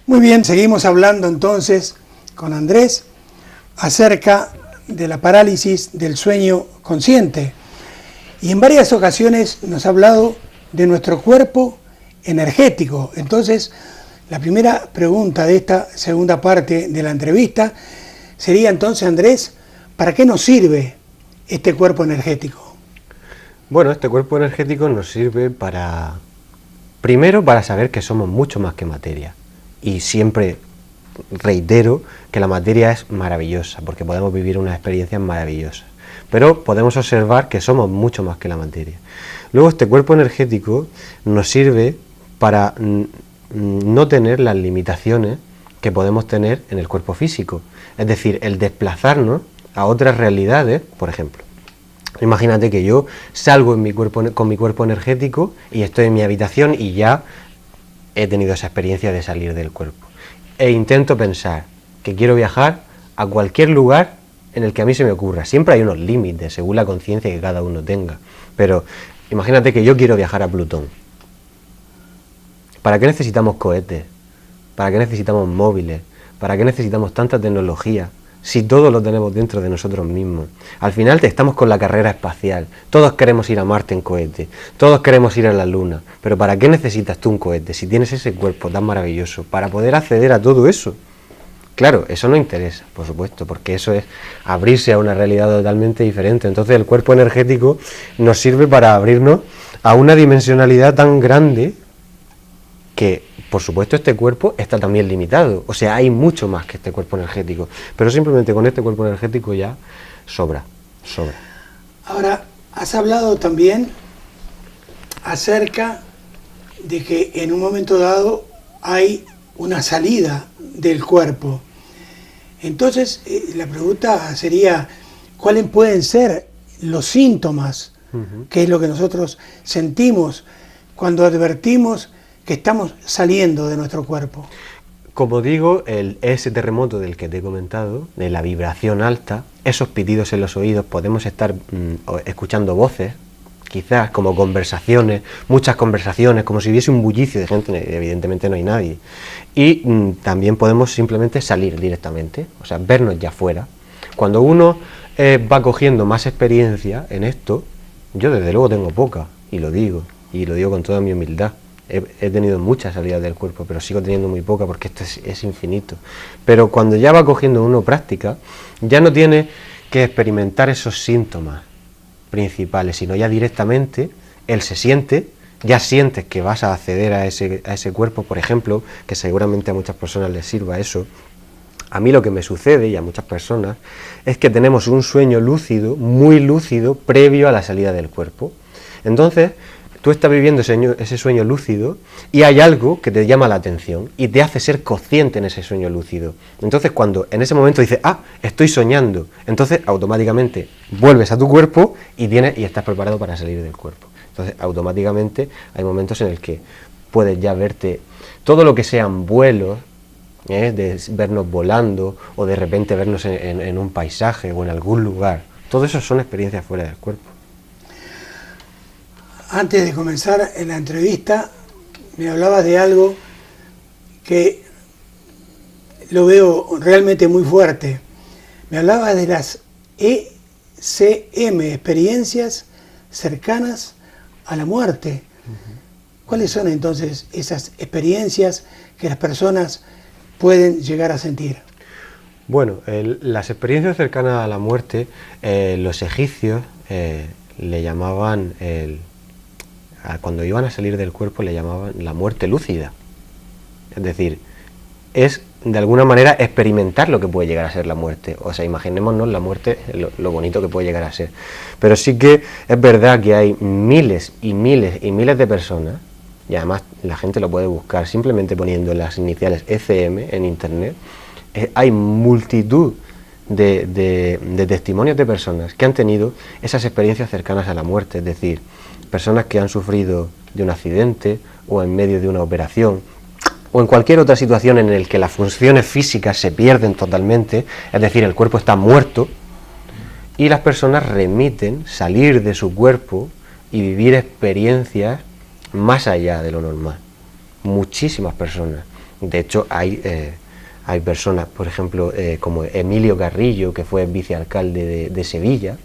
Muy bien, seguimos hablando entonces con Andrés acerca de la parálisis del sueño consciente. Y en varias ocasiones nos ha hablado de nuestro cuerpo energético. Entonces, la primera pregunta de esta segunda parte de la entrevista sería entonces, Andrés, ¿para qué nos sirve este cuerpo energético? Bueno, este cuerpo energético nos sirve primero para saber que somos mucho más que materia. Y siempre reitero que la materia es maravillosa, porque podemos vivir unas experiencias maravillosas. Pero podemos observar que somos mucho más que la materia. Luego, este cuerpo energético nos sirve para no tener las limitaciones que podemos tener en el cuerpo físico. Es decir, el desplazarnos a otras realidades, por ejemplo. Imagínate que yo salgo con mi cuerpo energético y estoy en mi habitación y ya he tenido esa experiencia de salir del cuerpo. E intento pensar que quiero viajar a cualquier lugar en el que a mí se me ocurra. Siempre hay unos límites según la conciencia que cada uno tenga. Pero imagínate que yo quiero viajar a Plutón. ¿Para qué necesitamos cohetes? ¿Para qué necesitamos móviles? ¿Para qué necesitamos tanta tecnología? Si todo lo tenemos dentro de nosotros mismos. Al final estamos con la carrera espacial. Todos queremos ir a Marte en cohete. Todos queremos ir a la Luna. Pero ¿para qué necesitas tú un cohete si tienes ese cuerpo tan maravilloso? Para poder acceder a todo eso. Claro, eso no interesa, por supuesto, porque eso es abrirse a una realidad totalmente diferente. Entonces el cuerpo energético nos sirve para abrirnos a una dimensionalidad tan grande que, por supuesto, este cuerpo está también limitado. O sea, hay mucho más que este cuerpo energético. Pero simplemente con este cuerpo energético ya sobra. Ahora, has hablado también acerca de que en un momento dado hay una salida del cuerpo. Entonces, la pregunta sería, ¿cuáles pueden ser los síntomas? ¿Qué es lo que nosotros sentimos cuando advertimos que estamos saliendo de nuestro cuerpo? Como digo, ese terremoto del que te he comentado, de la vibración alta, esos pitidos en los oídos, podemos estar escuchando voces, quizás como conversaciones, muchas conversaciones, como si hubiese un bullicio de gente, evidentemente no hay nadie. Y también podemos simplemente salir directamente, o sea, vernos ya fuera. Cuando uno va cogiendo más experiencia en esto, yo desde luego tengo poca, y lo digo con toda mi humildad. He tenido muchas salidas del cuerpo, pero sigo teniendo muy poca porque esto es infinito. Pero cuando ya va cogiendo uno práctica, ya no tiene que experimentar esos síntomas principales, sino ya directamente él se siente, ya sientes que vas a acceder a ese cuerpo, por ejemplo, que seguramente a muchas personas les sirva eso. A mí lo que me sucede, y a muchas personas, es que tenemos un sueño lúcido, muy lúcido, previo a la salida del cuerpo. Entonces, tú estás viviendo ese sueño lúcido y hay algo que te llama la atención y te hace ser consciente en ese sueño lúcido. Entonces, cuando en ese momento dices, estoy soñando, entonces automáticamente vuelves a tu cuerpo y estás preparado para salir del cuerpo. Entonces, automáticamente hay momentos en el que puedes ya verte todo lo que sean vuelos, de vernos volando o de repente vernos en un paisaje o en algún lugar. Todo eso son experiencias fuera del cuerpo. Antes de comenzar en la entrevista, me hablabas de algo que lo veo realmente muy fuerte. Me hablabas de las ECM, experiencias cercanas a la muerte. ¿Cuáles son entonces esas experiencias que las personas pueden llegar a sentir? Bueno, las experiencias cercanas a la muerte, los egipcios le llamaban cuando iban a salir del cuerpo le llamaban la muerte lúcida. Es decir, es de alguna manera experimentar lo que puede llegar a ser la muerte. O sea, imaginémonos la muerte, lo bonito que puede llegar a ser. Pero sí que es verdad que hay miles y miles y miles de personas, y además la gente lo puede buscar simplemente poniendo las iniciales ECM en internet. Hay multitud de testimonios de personas que han tenido esas experiencias cercanas a la muerte, es decir, personas que han sufrido de un accidente o en medio de una operación o en cualquier otra situación en la que las funciones físicas se pierden totalmente, es decir, el cuerpo está muerto y las personas remiten salir de su cuerpo y vivir experiencias más allá de lo normal. Muchísimas personas. De hecho, hay personas, por ejemplo, como Emilio Carrillo, que fue vicealcalde de Sevilla,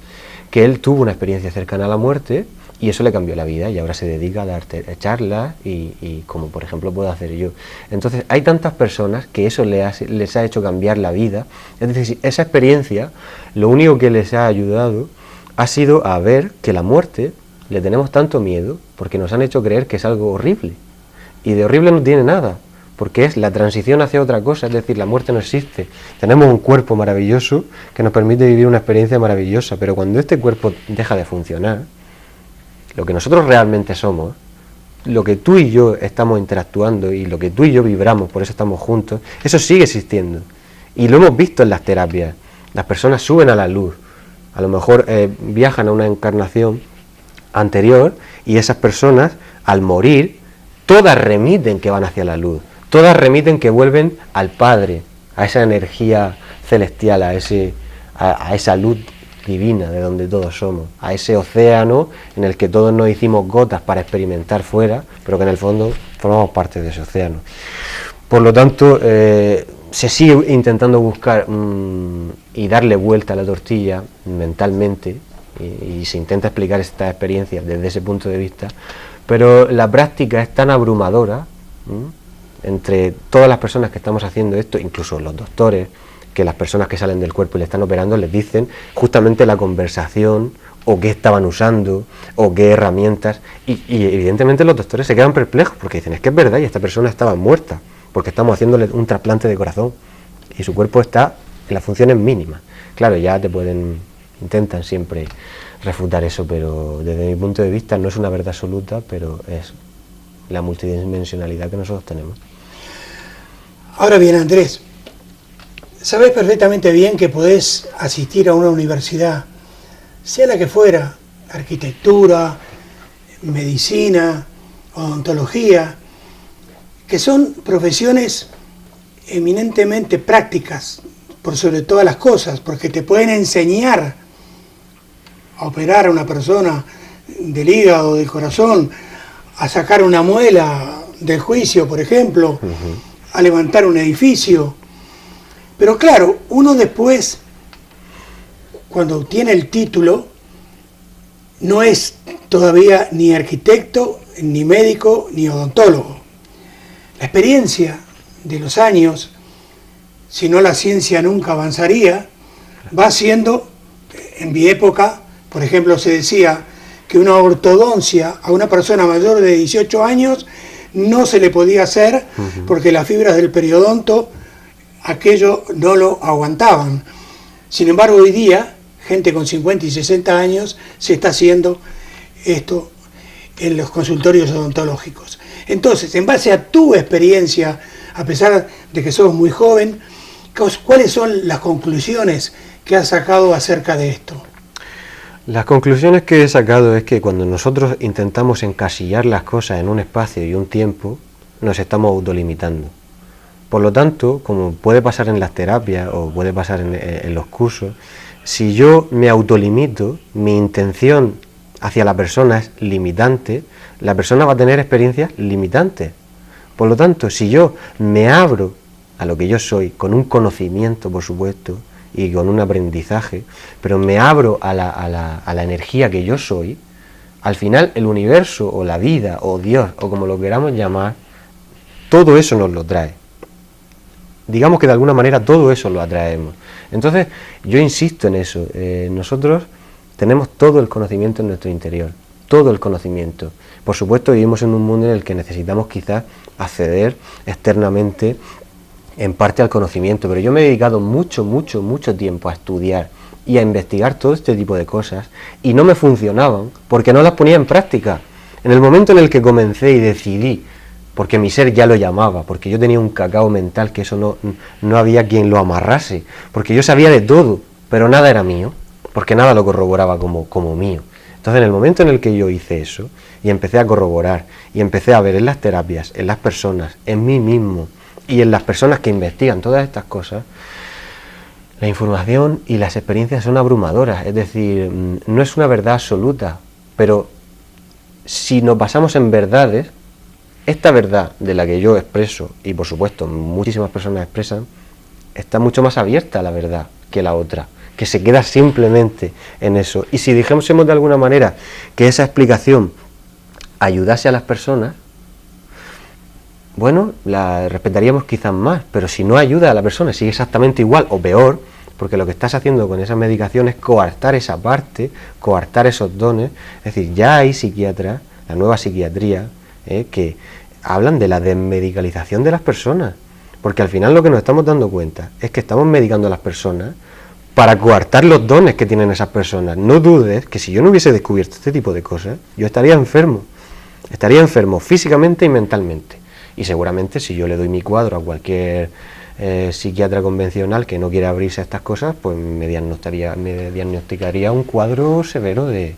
que él tuvo una experiencia cercana a la muerte y eso le cambió la vida y ahora se dedica a dar charlas y como por ejemplo puedo hacer yo. Entonces hay tantas personas que eso les ha hecho cambiar la vida. Es decir, esa experiencia lo único que les ha ayudado ha sido a ver que la muerte le tenemos tanto miedo porque nos han hecho creer que es algo horrible y de horrible no tiene nada, porque es la transición hacia otra cosa, es decir, la muerte no existe. Tenemos un cuerpo maravilloso que nos permite vivir una experiencia maravillosa, pero cuando este cuerpo deja de funcionar, lo que nosotros realmente somos, lo que tú y yo estamos interactuando y lo que tú y yo vibramos, por eso estamos juntos, eso sigue existiendo. Y lo hemos visto en las terapias. Las personas suben a la luz, a lo mejor viajan a una encarnación anterior y esas personas, al morir, todas remiten que van hacia la luz. Todas remiten que vuelven al Padre, a esa energía celestial, a esa luz divina de donde todos somos, a ese océano en el que todos nos hicimos gotas para experimentar fuera, pero que en el fondo formamos parte de ese océano. Por lo tanto, se sigue intentando buscar y darle vuelta a la tortilla mentalmente y se intenta explicar estas experiencias desde ese punto de vista, pero la práctica es tan abrumadora entre todas las personas que estamos haciendo esto, incluso los doctores, que las personas que salen del cuerpo y le están operando les dicen justamente la conversación o qué estaban usando o qué herramientas y evidentemente los doctores se quedan perplejos porque dicen, es que es verdad y esta persona estaba muerta porque estamos haciéndole un trasplante de corazón y su cuerpo está en las funciones mínimas. Claro, ya intentan siempre refutar eso, pero desde mi punto de vista no es una verdad absoluta, pero es la multidimensionalidad que nosotros tenemos. Ahora bien, Andrés, sabes perfectamente bien que podés asistir a una universidad, sea la que fuera, arquitectura, medicina, odontología, que son profesiones eminentemente prácticas, por sobre todas las cosas, porque te pueden enseñar a operar a una persona del hígado, del corazón, a sacar una muela del juicio, por ejemplo, a levantar un edificio. Pero claro, uno después, cuando obtiene el título, no es todavía ni arquitecto, ni médico, ni odontólogo. La experiencia de los años, si no la ciencia nunca avanzaría, va haciendo, en mi época, por ejemplo, se decía que una ortodoncia a una persona mayor de 18 años no se le podía hacer porque las fibras del periodonto aquello no lo aguantaban. Sin embargo, hoy día, gente con 50 y 60 años se está haciendo esto en los consultorios odontológicos. Entonces, en base a tu experiencia, a pesar de que sos muy joven, ¿cuáles son las conclusiones que has sacado acerca de esto? Las conclusiones que he sacado es que cuando nosotros intentamos encasillar las cosas en un espacio y un tiempo, nos estamos autolimitando. Por lo tanto, como puede pasar en las terapias o puede pasar en los cursos, si yo me autolimito, mi intención hacia la persona es limitante, la persona va a tener experiencias limitantes. Por lo tanto, si yo me abro a lo que yo soy, con un conocimiento, por supuesto, y con un aprendizaje, pero me abro a la energía que yo soy, al final el universo o la vida o Dios o como lo queramos llamar, todo eso nos lo trae. Digamos que de alguna manera todo eso lo atraemos. Entonces yo insisto en eso, nosotros tenemos todo el conocimiento en nuestro interior, todo el conocimiento. Por supuesto vivimos en un mundo en el que necesitamos quizás acceder externamente en parte al conocimiento, pero yo me he dedicado mucho tiempo a estudiar y a investigar todo este tipo de cosas y no me funcionaban porque no las ponía en práctica. En el momento en el que comencé y decidí, porque mi ser ya lo llamaba, porque yo tenía un cacao mental que eso no había quien lo amarrase, porque yo sabía de todo, pero nada era mío, porque nada lo corroboraba como mío. Entonces en el momento en el que yo hice eso y empecé a corroborar y empecé a ver en las terapias, en las personas, en mí mismo, y en las personas que investigan todas estas cosas, la información y las experiencias son abrumadoras, es decir, no es una verdad absoluta, pero si nos basamos en verdades, esta verdad de la que yo expreso, y por supuesto muchísimas personas expresan, está mucho más abierta a la verdad que la otra, que se queda simplemente en eso. Y si dijésemos de alguna manera que esa explicación ayudase a las personas, bueno, la respetaríamos quizás más, pero si no ayuda a la persona, sigue exactamente igual o peor, porque lo que estás haciendo con esa medicación es coartar esa parte, coartar esos dones. Es decir, ya hay psiquiatras, la nueva psiquiatría, que hablan de la desmedicalización de las personas, porque al final lo que nos estamos dando cuenta es que estamos medicando a las personas para coartar los dones que tienen esas personas. No dudes que si yo no hubiese descubierto este tipo de cosas, yo estaría enfermo físicamente y mentalmente, y seguramente si yo le doy mi cuadro a cualquier psiquiatra convencional que no quiere abrirse a estas cosas, pues me diagnosticaría un cuadro severo de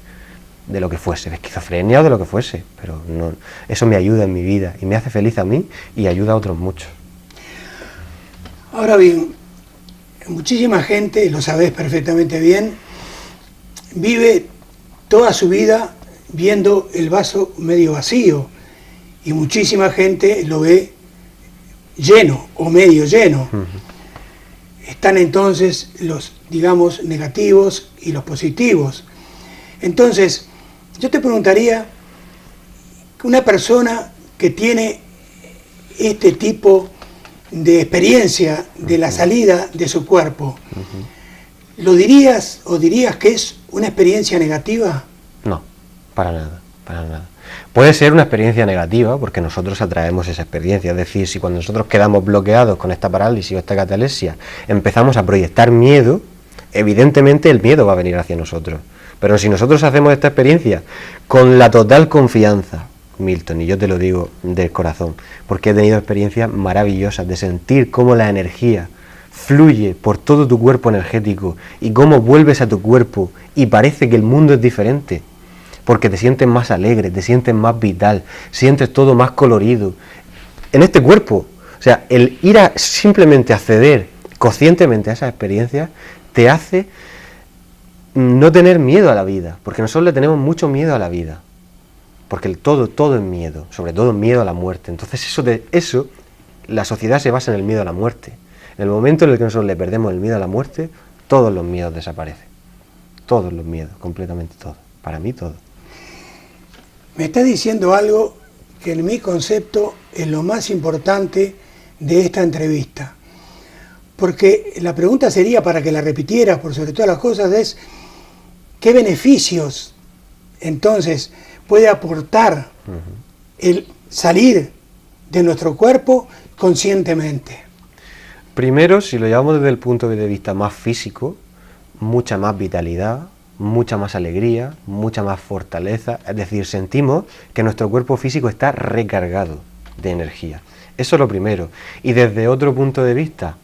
lo que fuese, de esquizofrenia o de lo que fuese, pero no, eso me ayuda en mi vida y me hace feliz a mí y ayuda a otros muchos. Ahora bien, muchísima gente, lo sabés perfectamente bien, vive toda su vida viendo el vaso medio vacío y muchísima gente lo ve lleno o medio lleno. Están entonces los, digamos, negativos y los positivos. Entonces, yo te preguntaría, una persona que tiene este tipo de experiencia de la salida de su cuerpo, ¿lo dirías o dirías que es una experiencia negativa? No, para nada, para nada. Puede ser una experiencia negativa porque nosotros atraemos esa experiencia, es decir, si cuando nosotros quedamos bloqueados con esta parálisis o esta catalepsia empezamos a proyectar miedo, evidentemente el miedo va a venir hacia nosotros. Pero si nosotros hacemos esta experiencia con la total confianza, Milton, y yo te lo digo del corazón, porque he tenido experiencias maravillosas de sentir cómo la energía fluye por todo tu cuerpo energético y cómo vuelves a tu cuerpo y parece que el mundo es diferente, porque te sientes más alegre, te sientes más vital, sientes todo más colorido en este cuerpo. O sea, el ir a simplemente acceder conscientemente a esas experiencias te hace no tener miedo a la vida, porque nosotros le tenemos mucho miedo a la vida, porque todo es miedo, sobre todo miedo a la muerte. Entonces eso la sociedad se basa en el miedo a la muerte. En el momento en el que nosotros le perdemos el miedo a la muerte, todos los miedos desaparecen, todos los miedos, completamente todos, para mí todo. Me está diciendo algo que en mi concepto es lo más importante de esta entrevista, porque la pregunta sería, para que la repitieras por sobre todas las cosas, es ¿qué beneficios entonces puede aportar el salir de nuestro cuerpo conscientemente? Primero, si lo llevamos desde el punto de vista más físico, mucha más vitalidad, mucha más alegría, mucha más fortaleza, es decir, sentimos que nuestro cuerpo físico está recargado de energía. Eso es lo primero. Y desde otro punto de vista,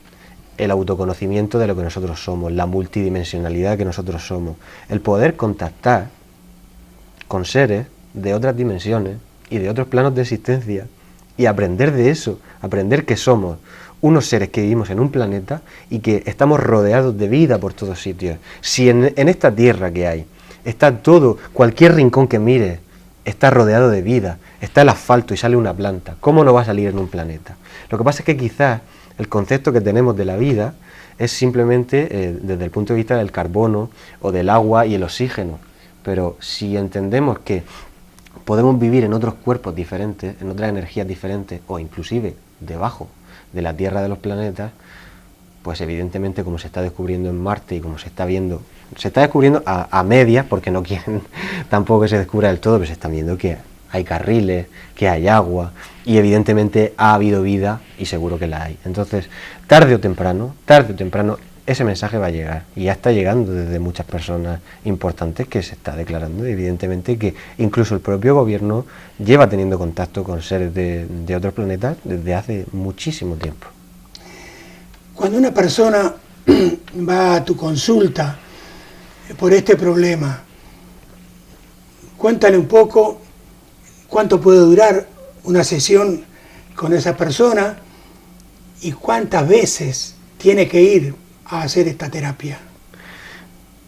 el autoconocimiento de lo que nosotros somos, la multidimensionalidad que nosotros somos, el poder contactar con seres de otras dimensiones y de otros planos de existencia y aprender de eso, aprender que somos unos seres que vivimos en un planeta y que estamos rodeados de vida por todos sitios. Si en esta tierra que hay está todo, cualquier rincón que mires está rodeado de vida, está el asfalto y sale una planta, ¿cómo no va a salir en un planeta? Lo que pasa es que quizás el concepto que tenemos de la vida es simplemente desde el punto de vista del carbono o del agua y el oxígeno, pero si entendemos que podemos vivir en otros cuerpos diferentes, en otras energías diferentes o inclusive debajo de la Tierra de los planetas, pues evidentemente como se está descubriendo en Marte y como se está viendo, se está descubriendo a medias porque no quieren tampoco que se descubra del todo, pero se están viendo que hay carriles, que hay agua y evidentemente ha habido vida y seguro que la hay. Entonces, tarde o temprano, ese mensaje va a llegar y ya está llegando desde muchas personas importantes que se está declarando, evidentemente que incluso el propio gobierno lleva teniendo contacto con seres de otros planetas desde hace muchísimo tiempo. Cuando una persona va a tu consulta por este problema, cuéntale un poco cuánto puede durar una sesión con esa persona y cuántas veces tiene que ir a hacer esta terapia.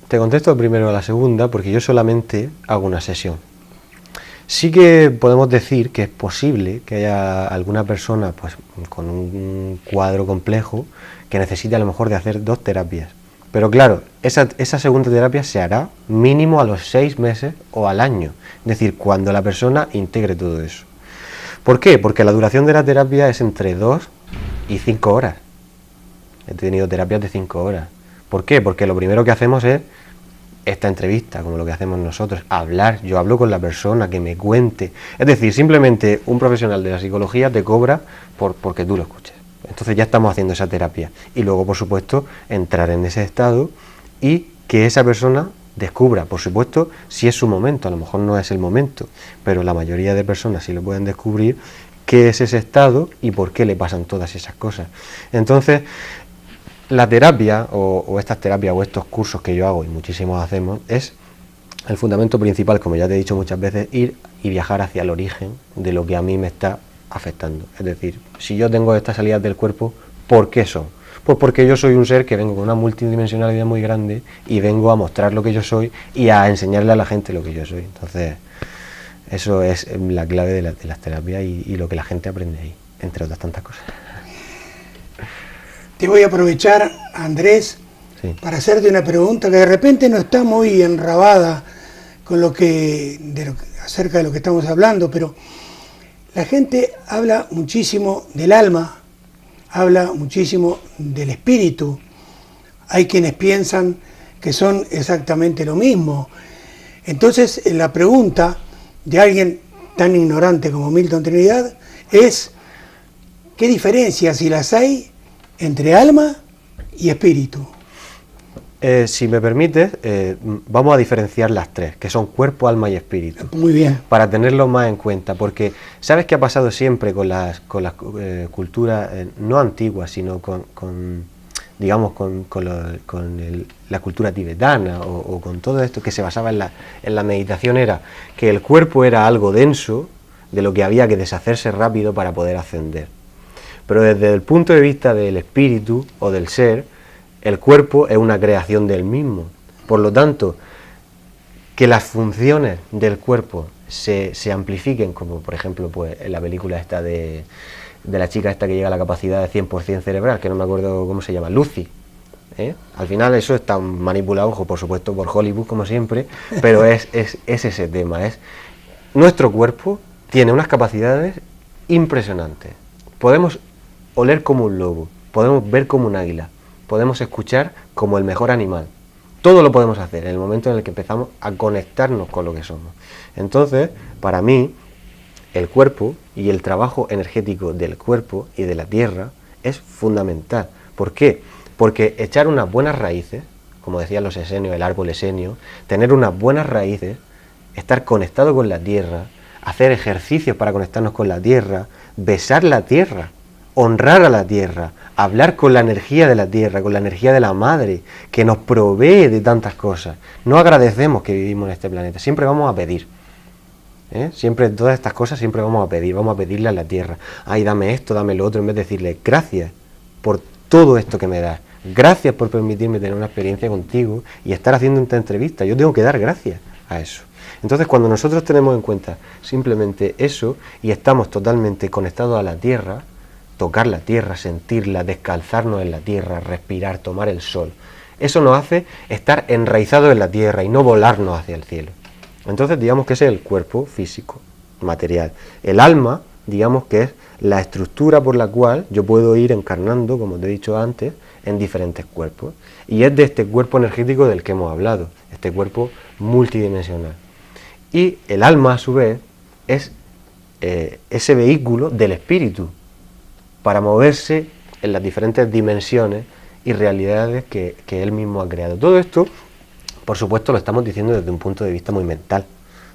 Te contesto primero a la segunda porque yo solamente hago una sesión. Sí que podemos decir que es posible que haya alguna persona pues, con un cuadro complejo que necesite a lo mejor de hacer 2 terapias. Pero claro, esa segunda terapia se hará mínimo a los 6 meses o al año. Es decir, cuando la persona integre todo eso. ¿Por qué? Porque la duración de la terapia es entre 2 y 5 horas. He tenido terapias de 5 horas. ¿Por qué? Porque lo primero que hacemos es esta entrevista, como lo que hacemos nosotros, hablar, yo hablo con la persona, que me cuente. Es decir, simplemente un profesional de la psicología te cobra porque tú lo escuches. Entonces ya estamos haciendo esa terapia. Y luego, por supuesto, entrar en ese estado y que esa persona descubra, por supuesto, si es su momento, a lo mejor no es el momento, pero la mayoría de personas sí lo pueden descubrir, qué es ese estado y por qué le pasan todas esas cosas. Entonces, la terapia o estas terapias o estos cursos que yo hago y muchísimos hacemos es el fundamento principal, como ya te he dicho muchas veces, ir y viajar hacia el origen de lo que a mí me está afectando. Es decir, si yo tengo estas salidas del cuerpo, ¿por qué son? Pues porque yo soy un ser que vengo con una multidimensionalidad muy grande y vengo a mostrar lo que yo soy y a enseñarle a la gente lo que yo soy. Entonces, eso es la clave de las terapias y lo que la gente aprende ahí, entre otras tantas cosas. Te voy a aprovechar, Andrés, sí, para hacerte una pregunta que de repente no está muy enrabada con acerca de lo que estamos hablando, pero la gente habla muchísimo del alma, habla muchísimo del espíritu. Hay quienes piensan que son exactamente lo mismo. Entonces, la pregunta de alguien tan ignorante como Milton Trinidad es: ¿qué diferencias, si las hay, entre alma y espíritu? Si me permites, vamos a diferenciar las tres, que son cuerpo, alma y espíritu. Muy bien. Para tenerlo más en cuenta, porque ¿sabes qué ha pasado siempre con las culturas, no antiguas, sino con la cultura tibetana o con todo esto que se basaba en la meditación? Era que el cuerpo era algo denso, de lo que había que deshacerse rápido para poder ascender. Pero desde el punto de vista del espíritu o del ser, el cuerpo es una creación del mismo. Por lo tanto, que las funciones del cuerpo se amplifiquen, como por ejemplo pues, en la película esta de la chica esta que llega a la capacidad de 100% cerebral, que no me acuerdo cómo se llama, Lucy. Al final eso está manipulado, por supuesto, por Hollywood, como siempre, pero es ese tema. Nuestro cuerpo tiene unas capacidades impresionantes. Podemos oler como un lobo, podemos ver como un águila, podemos escuchar como el mejor animal. Todo lo podemos hacer en el momento en el que empezamos a conectarnos con lo que somos. Entonces, para mí, el cuerpo y el trabajo energético del cuerpo y de la tierra es fundamental. ¿Por qué? Porque echar unas buenas raíces, como decían los esenios, el árbol esenio, tener unas buenas raíces, estar conectado con la tierra, hacer ejercicios para conectarnos con la tierra, besar la tierra, honrar a la tierra, hablar con la energía de la tierra, con la energía de la madre, que nos provee de tantas cosas. No agradecemos que vivimos en este planeta, siempre vamos a pedir. Siempre todas estas cosas siempre vamos a pedirle a la tierra. Ay, dame esto, dame lo otro, en vez de decirle gracias por todo esto que me das. Gracias por permitirme tener una experiencia contigo y estar haciendo esta entrevista. Yo tengo que dar gracias a eso. Entonces, cuando nosotros tenemos en cuenta simplemente eso y estamos totalmente conectados a la tierra, tocar la tierra, sentirla, descalzarnos en la tierra, respirar, tomar el sol, eso nos hace estar enraizados en la tierra y no volarnos hacia el cielo. Entonces, digamos que ese es el cuerpo físico, material. El alma, digamos que es la estructura por la cual yo puedo ir encarnando, como te he dicho antes, en diferentes cuerpos. Y es de este cuerpo energético del que hemos hablado, este cuerpo multidimensional. Y el alma, a su vez, es ese vehículo del espíritu para moverse en las diferentes dimensiones y realidades que él mismo ha creado. Todo esto, por supuesto, lo estamos diciendo desde un punto de vista muy mental.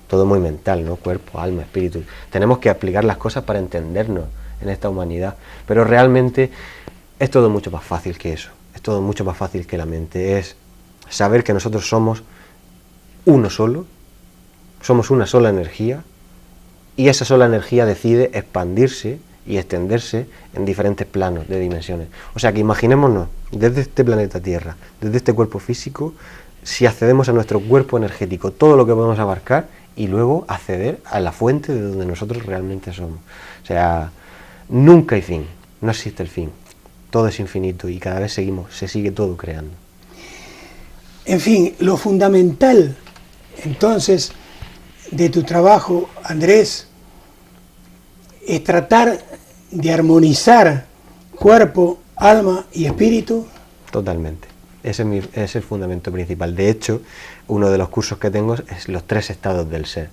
Todo muy mental, ¿no? Cuerpo, alma, espíritu. Tenemos que aplicar las cosas para entendernos en esta humanidad. Pero realmente es todo mucho más fácil que eso. Es todo mucho más fácil que la mente. Es saber que nosotros somos uno solo, somos una sola energía, y esa sola energía decide expandirse y extenderse en diferentes planos de dimensiones. O sea que imaginémonos, desde este planeta Tierra, desde este cuerpo físico, si accedemos a nuestro cuerpo energético, todo lo que podemos abarcar y luego acceder a la fuente de donde nosotros realmente somos. O sea, nunca hay fin, no existe el fin, todo es infinito y cada vez se sigue todo creando. En fin, lo fundamental entonces de tu trabajo, Andrés, es tratar de armonizar cuerpo, alma y espíritu. Totalmente. Ese es el fundamento principal. De hecho, uno de los cursos que tengo es los 3 estados del ser.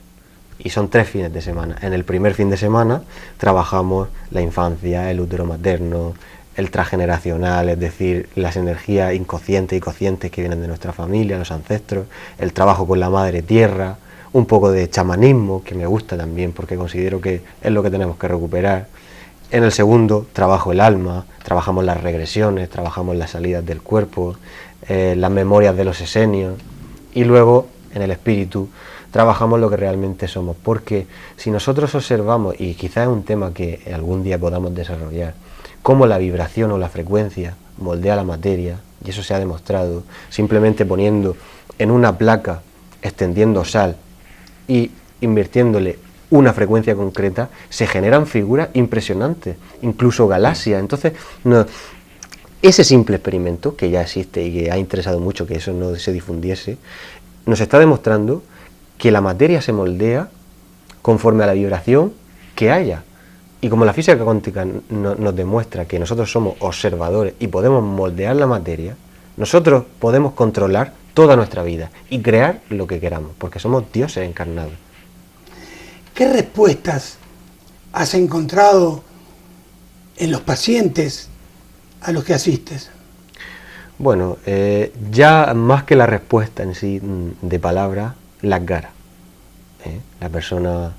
Y son 3 fines de semana. En el primer fin de semana trabajamos la infancia, el útero materno, el transgeneracional, es decir, las energías inconscientes y conscientes que vienen de nuestra familia, los ancestros, el trabajo con la madre tierra, un poco de chamanismo, que me gusta también porque considero que es lo que tenemos que recuperar. En el segundo trabajo el alma, trabajamos las regresiones, trabajamos las salidas del cuerpo, las memorias de los esenios, y luego en el espíritu trabajamos lo que realmente somos, porque si nosotros observamos, y quizás es un tema que algún día podamos desarrollar, cómo la vibración o la frecuencia moldea la materia, y eso se ha demostrado simplemente poniendo en una placa, extendiendo sal y invirtiéndole una frecuencia concreta, se generan figuras impresionantes, incluso galaxias. Entonces, no, ese simple experimento, que ya existe y que ha interesado mucho que eso no se difundiese, nos está demostrando que la materia se moldea conforme a la vibración que haya. Y como la física cuántica nos demuestra que nosotros somos observadores y podemos moldear la materia, nosotros podemos controlar toda nuestra vida y crear lo que queramos, porque somos dioses encarnados. ¿Qué respuestas has encontrado en los pacientes a los que asistes? Bueno, ya más que la respuesta en sí de palabras, las ganas. La persona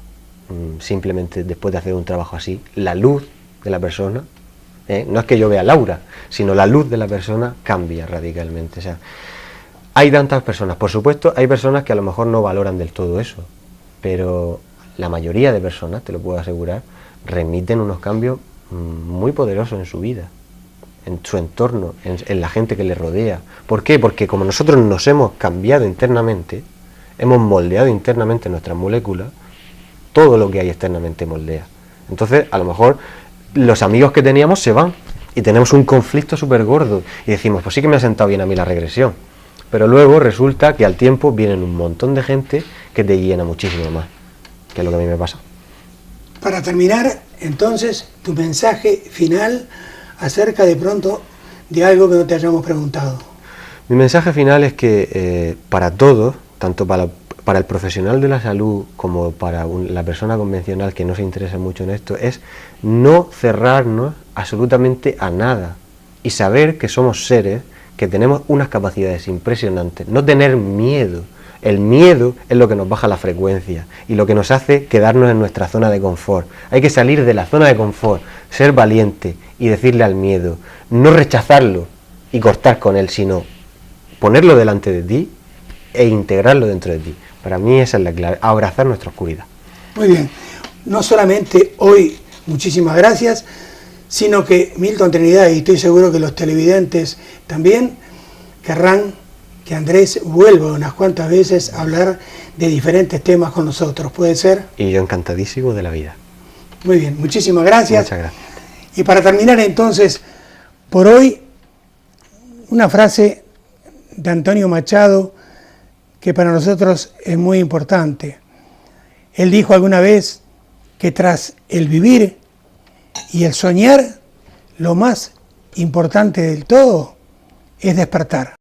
simplemente después de hacer un trabajo así, la luz de la persona, no es que yo vea a Laura, sino la luz de la persona cambia radicalmente. O sea, hay tantas personas, por supuesto, hay personas que a lo mejor no valoran del todo eso, pero la mayoría de personas, te lo puedo asegurar, remiten unos cambios muy poderosos en su vida, en su entorno, en la gente que le rodea. ¿Por qué? Porque como nosotros nos hemos cambiado internamente, hemos moldeado internamente nuestras moléculas, todo lo que hay externamente moldea. Entonces, a lo mejor, los amigos que teníamos se van y tenemos un conflicto súper gordo y decimos, pues sí que me ha sentado bien a mí la regresión. Pero luego resulta que al tiempo vienen un montón de gente que te llena muchísimo más, que es lo que a mí me pasa. Para terminar, entonces, tu mensaje final acerca de pronto de algo que no te hayamos preguntado. Mi mensaje final es que para todos, tanto para el profesional de la salud como para la persona convencional que no se interesa mucho en esto, es no cerrarnos absolutamente a nada y saber que somos seres que tenemos unas capacidades impresionantes, no tener miedo. El miedo es lo que nos baja la frecuencia y lo que nos hace quedarnos en nuestra zona de confort. Hay que salir de la zona de confort, ser valiente y decirle al miedo, no rechazarlo y cortar con él, sino ponerlo delante de ti e integrarlo dentro de ti. Para mí esa es la clave, abrazar nuestra oscuridad. Muy bien, no solamente hoy, muchísimas gracias, sino que Milton Trinidad, y estoy seguro que los televidentes también, querrán que Andrés vuelva unas cuantas veces a hablar de diferentes temas con nosotros, ¿puede ser? Y yo encantadísimo de la vida. Muy bien, muchísimas gracias. Muchas gracias. Y para terminar entonces, por hoy, una frase de Antonio Machado que para nosotros es muy importante. Él dijo alguna vez que tras el vivir y el soñar, lo más importante del todo es despertar.